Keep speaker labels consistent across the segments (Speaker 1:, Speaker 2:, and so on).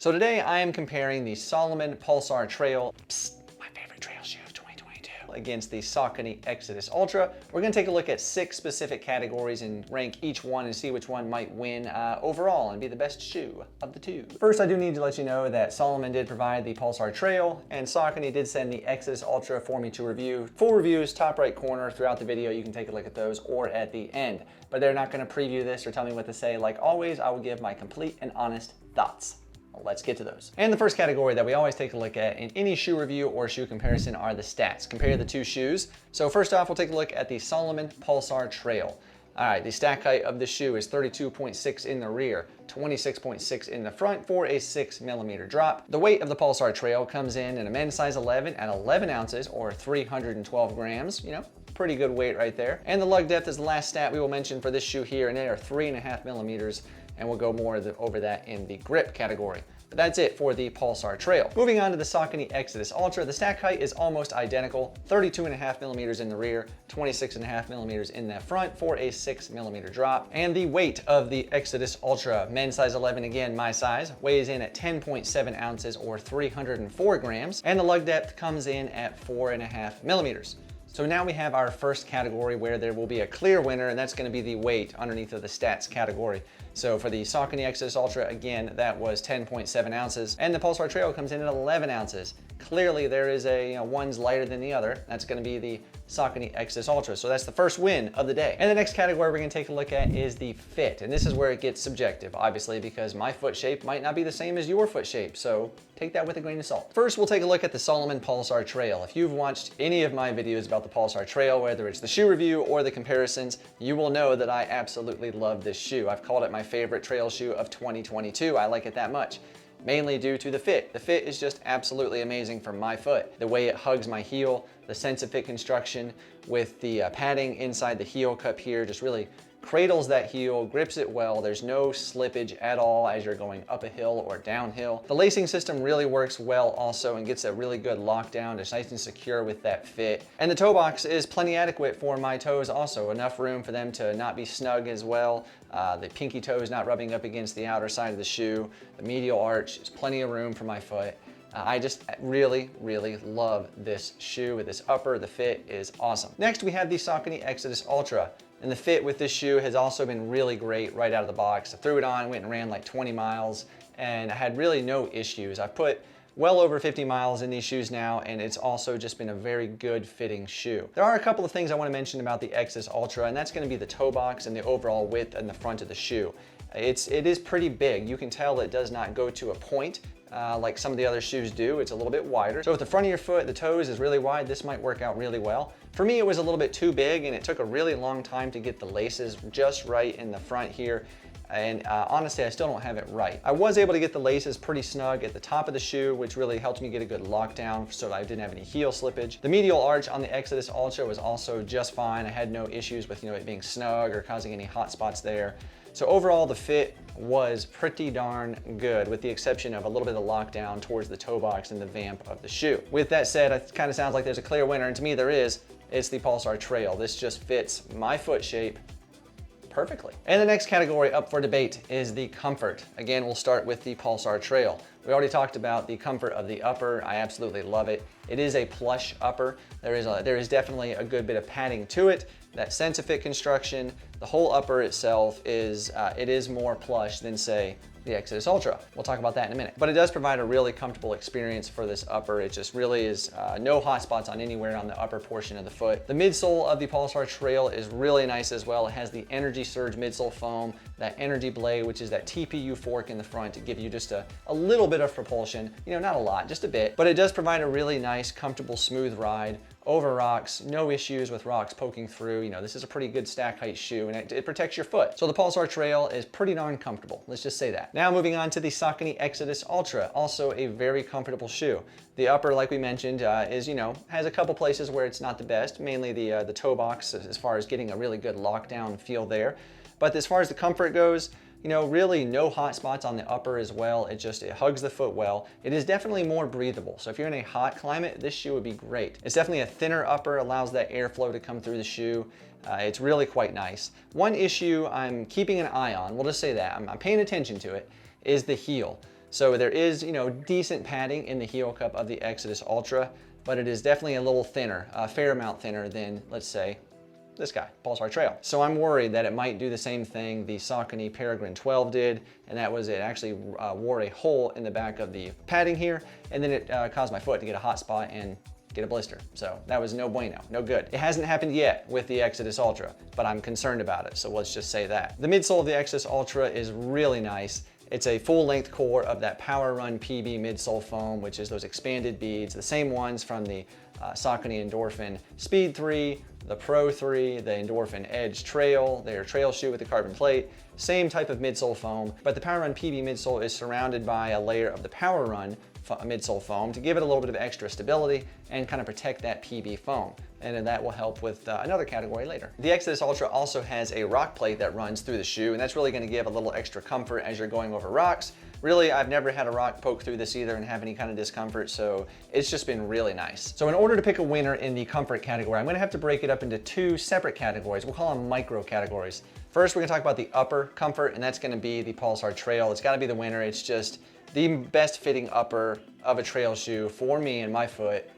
Speaker 1: So today I am comparing the Salomon Pulsar Trail, my favorite trail shoe of 2022, against the Saucony Xodus Ultra. We're gonna take a look at 6 specific categories and rank each one and see which one might win overall and be the best shoe of the two. First, I do need to let you know that Salomon did provide the Pulsar Trail and Saucony did send the Xodus Ultra for me to review. Full reviews, top right corner throughout the video. You can take a look at those or at the end. But they're not gonna preview this or tell me what to say. Like always, I will give my complete and honest thoughts. Let's get to those. And the first category that we always take a look at in any shoe review or shoe comparison are the stats. Compare the two shoes. So first off, we'll take a look at the Salomon Pulsar Trail. All right, the stack height of the shoe is 32.6 in the rear, 26.6 in the front for a 6mm drop. The weight of the Pulsar Trail comes in a men's size 11 at 11 ounces or 312 grams. You know, pretty good weight right there. And the lug depth is the last stat we will mention for this shoe here, and they are 3.5mm. And we'll go more over that in the grip category. But that's it for the Pulsar Trail. Moving on to the Saucony Xodus Ultra, the stack height is almost identical, 32.5mm in the rear, 26.5mm in the front for a 6mm drop. And the weight of the Xodus Ultra, men's size 11, again my size, weighs in at 10.7 ounces or 304 grams. And the lug depth comes in at 4.5mm. So now we have our first category where there will be a clear winner, and that's gonna be the weight underneath of the stats category. So for the Saucony Xodus Ultra, again, that was 10.7 ounces, and the Pulsar Trail comes in at 11 ounces. Clearly there is one's lighter than the other. That's gonna be the Saucony Xodus Ultra. So that's the first win of the day. And the next category we're gonna take a look at is the fit. And this is where it gets subjective, obviously, because my foot shape might not be the same as your foot shape. So take that with a grain of salt. First, we'll take a look at the Salomon Pulsar Trail. If you've watched any of my videos about the Pulsar Trail, whether it's the shoe review or the comparisons, you will know that I absolutely love this shoe. I've called it my favorite trail shoe of 2022. I like it that much. Mainly due to the fit. The fit is just absolutely amazing for my foot. The way it hugs my heel, the sense of fit construction with the padding inside the heel cup here just really cradles that heel, grips it well. There's no slippage at all as you're going up a hill or downhill. The lacing system really works well also and gets a really good lockdown, just nice and secure with that fit. And the toe box is plenty adequate for my toes also, enough room for them to not be snug as well. The pinky toe is not rubbing up against the outer side of the shoe. The medial arch is plenty of room for my foot. I just really, really love this shoe with this upper. The fit is awesome. Next, we have the Saucony Xodus Ultra. And the fit with this shoe has also been really great right out of the box. I threw it on, went and ran like 20 miles, and I had really no issues. I've put well over 50 miles in these shoes now, and it's also just been a very good fitting shoe. There are a couple of things I want to mention about the Xodus Ultra, and that's going to be the toe box and the overall width in the front of the shoe. It is pretty big. You can tell it does not go to a point like some of the other shoes do. It's a little bit wider. So if the front of your foot, the toes is really wide, this might work out really well. For me, it was a little bit too big, and it took a really long time to get the laces just right in the front here. And honestly, I still don't have it right. I was able to get the laces pretty snug at the top of the shoe, which really helped me get a good lockdown so that I didn't have any heel slippage. The medial arch on the Xodus Ultra was also just fine. I had no issues with it being snug or causing any hot spots there. So overall, the fit was pretty darn good, with the exception of a little bit of lockdown towards the toe box and the vamp of the shoe. With that said, it kind of sounds like there's a clear winner, and to me there is. It's the Pulsar Trail. This just fits my foot shape perfectly. And the next category up for debate is the comfort. Again, we'll start with the Pulsar Trail. We already talked about the comfort of the upper. I absolutely love it. It is a plush upper. There is definitely a good bit of padding to it. That sense of fit construction, the whole upper itself is more plush than, say, the Xodus Ultra. We'll talk about that in a minute. But it does provide a really comfortable experience for this upper. It just really is no hot spots on anywhere on the upper portion of the foot. The midsole of the Pulsar Trail is really nice as well. It has the Energy Surge midsole foam, that Energy Blade, which is that TPU fork in the front to give you just a little bit of propulsion. Not a lot, just a bit. But it does provide a really nice, comfortable, smooth ride over rocks, no issues with rocks poking through. This is a pretty good stack height shoe, and it protects your foot. So the Pulsar Trail is pretty darn comfortable. Let's just say that. Now moving on to the Saucony Xodus Ultra, also a very comfortable shoe. The upper, like we mentioned, has a couple places where it's not the best, mainly the toe box as far as getting a really good lockdown feel there. But as far as the comfort goes, really no hot spots on the upper as well. It hugs the foot well. It is definitely more breathable. So if you're in a hot climate, this shoe would be great. It's definitely a thinner upper, allows that airflow to come through the shoe. It's really quite nice. One issue I'm keeping an eye on, we'll just say that, I'm paying attention to it, is the heel. So there is, you know, decent padding in the heel cup of the Xodus Ultra, but it is definitely a little thinner, a fair amount thinner than, let's say, this guy, Pulsar Trail. So I'm worried that it might do the same thing the Saucony Peregrine 12 did, and that was it actually wore a hole in the back of the padding here, and then it caused my foot to get a hot spot and get a blister. So that was no bueno, no good. It hasn't happened yet with the Xodus Ultra, but I'm concerned about it, so let's just say that. The midsole of the Xodus Ultra is really nice. It's a full-length core of that Power Run PB midsole foam, which is those expanded beads, the same ones from the Saucony Endorphin Speed 3, the Pro 3, the Endorphin Edge Trail, their trail shoe with the carbon plate, same type of midsole foam, but the Power Run PB midsole is surrounded by a layer of the Power Run midsole foam to give it a little bit of extra stability and kind of protect that PB foam. And then that will help with another category later. The Xodus Ultra also has a rock plate that runs through the shoe, and that's really going to give a little extra comfort as you're going over rocks. Really, I've never had a rock poke through this either and have any kind of discomfort, so it's just been really nice. So in order to pick a winner in the comfort category, I'm going to have to break it up into two separate categories. We'll call them micro categories. First, we're going to talk about the upper comfort, and that's going to be the Pulsar Trail. It's got to be the winner. It's just the best fitting upper of a trail shoe for me and my foot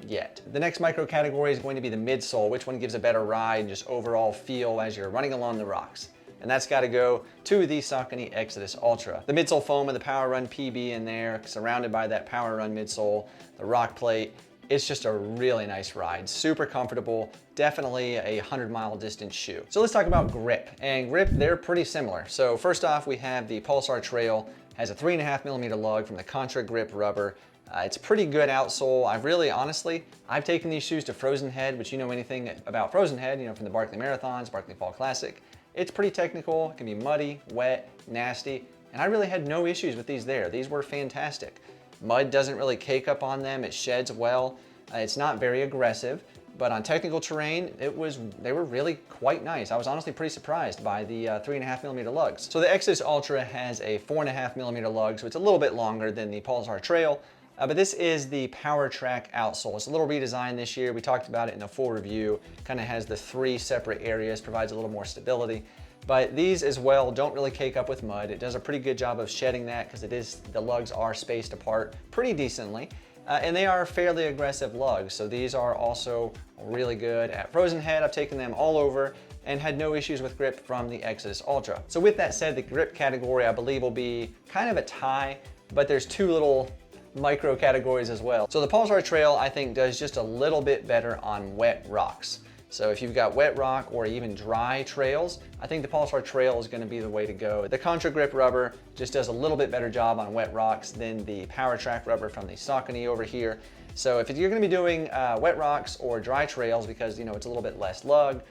Speaker 1: yet. The next micro category is going to be the midsole, which one gives a better ride, just overall feel as you're running along the rocks. And that's got to go to the Saucony Xodus Ultra. The midsole foam and the Power Run PB in there, surrounded by that Power Run midsole, the rock plate. It's just a really nice ride, super comfortable, definitely a 100-mile distance shoe. So let's talk about grip. And grip, they're pretty similar. So first off, we have the Pulsar Trail, has a 3.5mm lug from the Contra Grip rubber. It's pretty good outsole. I've taken these shoes to Frozen Head, which you know anything about Frozen Head, you know, from the Barkley Marathons, Barkley Fall Classic. It's pretty technical, it can be muddy, wet, nasty, and I really had no issues with these there. These were fantastic. Mud doesn't really cake up on them, it sheds well. It's not very aggressive, but on technical terrain, they were really quite nice. I was honestly pretty surprised by the 3.5mm lugs. So the Xodus Ultra has a 4.5mm lug, so it's a little bit longer than the Pulsar Trail. But this is the Power Track outsole. It's a little redesigned this year. We talked about it in the full review. Kind of has the 3 separate areas, provides a little more stability. But these as well don't really cake up with mud. It does a pretty good job of shedding that because the lugs are spaced apart pretty decently. And they are fairly aggressive lugs. So these are also really good at Frozen Head. I've taken them all over and had no issues with grip from the Xodus Ultra. So with that said, the grip category I believe will be kind of a tie, but there's 2 little micro categories as well. So the Pulsar Trail I think does just a little bit better on wet rocks. So if you've got wet rock or even dry trails, I think the Pulsar Trail is going to be the way to go. The Contra Grip rubber just does a little bit better job on wet rocks than the Power Track rubber from the Saucony over here. So if you're going to be doing wet rocks or dry trails, because you know it's a little bit less lug,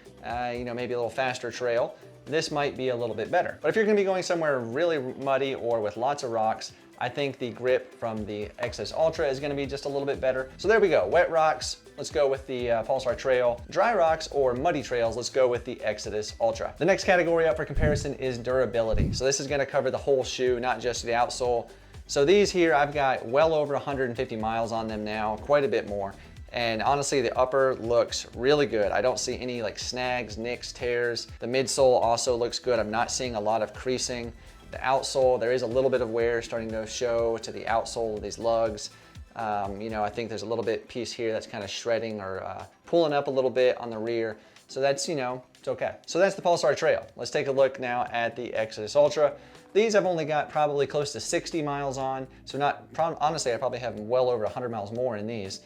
Speaker 1: you know, maybe a little faster trail, this might be a little bit better. But if you're going to be going somewhere really muddy or with lots of rocks, I think the grip from the Xodus Ultra is going to be just a little bit better. So there we go. Wet rocks, let's go with the Pulsar Trail. Dry rocks or muddy trails, let's go with the Xodus Ultra. The next category up for comparison is durability. So this is going to cover the whole shoe, not just the outsole. So these here, I've got well over 150 miles on them now, quite a bit more. And honestly, the upper looks really good. I don't see any like snags, nicks, tears. The midsole also looks good. I'm not seeing a lot of creasing. The outsole, there is a little bit of wear starting to show to the outsole of these lugs. You know, I think there's a little bit piece here that's kind of shredding or pulling up a little bit on the rear. So that's, you know, it's okay. So that's the Pulsar Trail. Let's take a look now at the Xodus Ultra. These I've only got probably close to 60 miles on. So honestly, I probably have well over 100 miles more in these.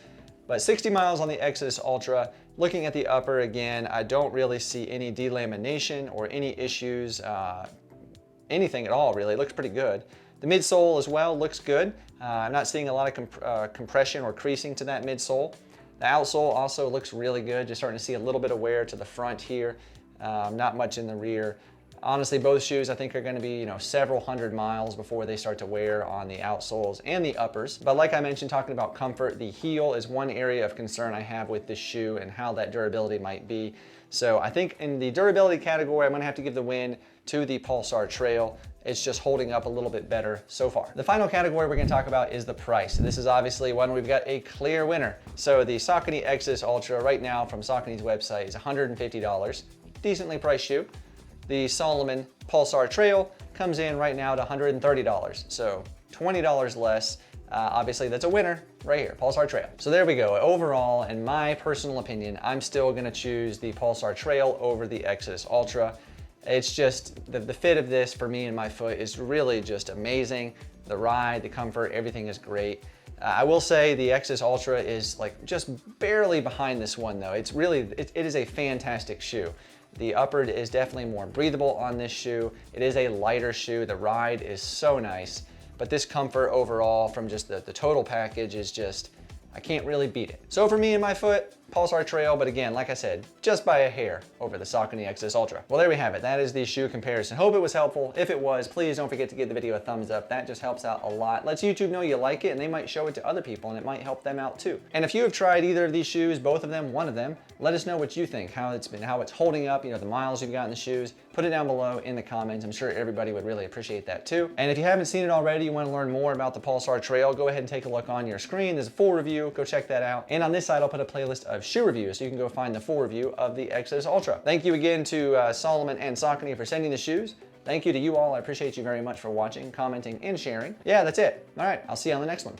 Speaker 1: But 60 miles on the Xodus Ultra. Looking at the upper again, I don't really see any delamination or any issues, anything at all really. It looks pretty good. The midsole as well looks good. I'm not seeing a lot of compression or creasing to that midsole. The outsole also looks really good. Just starting to see a little bit of wear to the front here. Not much in the rear. Honestly, both shoes I think are going to be, you know, several hundred miles before they start to wear on the outsoles and the uppers. But like I mentioned, talking about comfort, the heel is one area of concern I have with this shoe and how that durability might be. So I think in the durability category, I'm going to have to give the win to the Pulsar Trail. It's just holding up a little bit better so far. The final category we're going to talk about is the price. This is obviously one we've got a clear winner. So the Saucony Xodus Ultra right now from Saucony's website is $150. Decently priced shoe. The Salomon Pulsar Trail comes in right now at $130. So $20 less. Obviously that's a winner right here, Pulsar Trail. So there we go. Overall, in my personal opinion, I'm still gonna choose the Pulsar Trail over the Xodus Ultra. It's just, the fit of this for me and my foot is really just amazing. The ride, the comfort, everything is great. I will say the Xodus Ultra is like just barely behind this one though. It's really, it is a fantastic shoe. The upper is definitely more breathable on this shoe. It is a lighter shoe. The ride is so nice, but this comfort overall from just the total package is just, I can't really beat it. So for me and my foot, Pulsar Trail, but again, like I said, just by a hair over the Saucony Xodus Ultra. Well, there we have it. That is the shoe comparison. Hope it was helpful. If it was, please don't forget to give the video a thumbs up. That just helps out a lot. Lets YouTube know you like it, and they might show it to other people, and it might help them out too. And if you have tried either of these shoes, both of them, one of them, let us know what you think, how it's holding up, you know, the miles you've got in the shoes. Put it down below in the comments. I'm sure everybody would really appreciate that too. And if you haven't seen it already, you want to learn more about the Pulsar Trail, go ahead and take a look on your screen. There's a full review. Go check that out. And on this side, I'll put a playlist of shoe reviews, so you can go find the full review of the Xodus Ultra. Thank you again to Salomon and Saucony for sending the shoes. Thank you to you all. I appreciate you very much for watching, commenting, and sharing. Yeah, that's it. All right, I'll see you on the next one.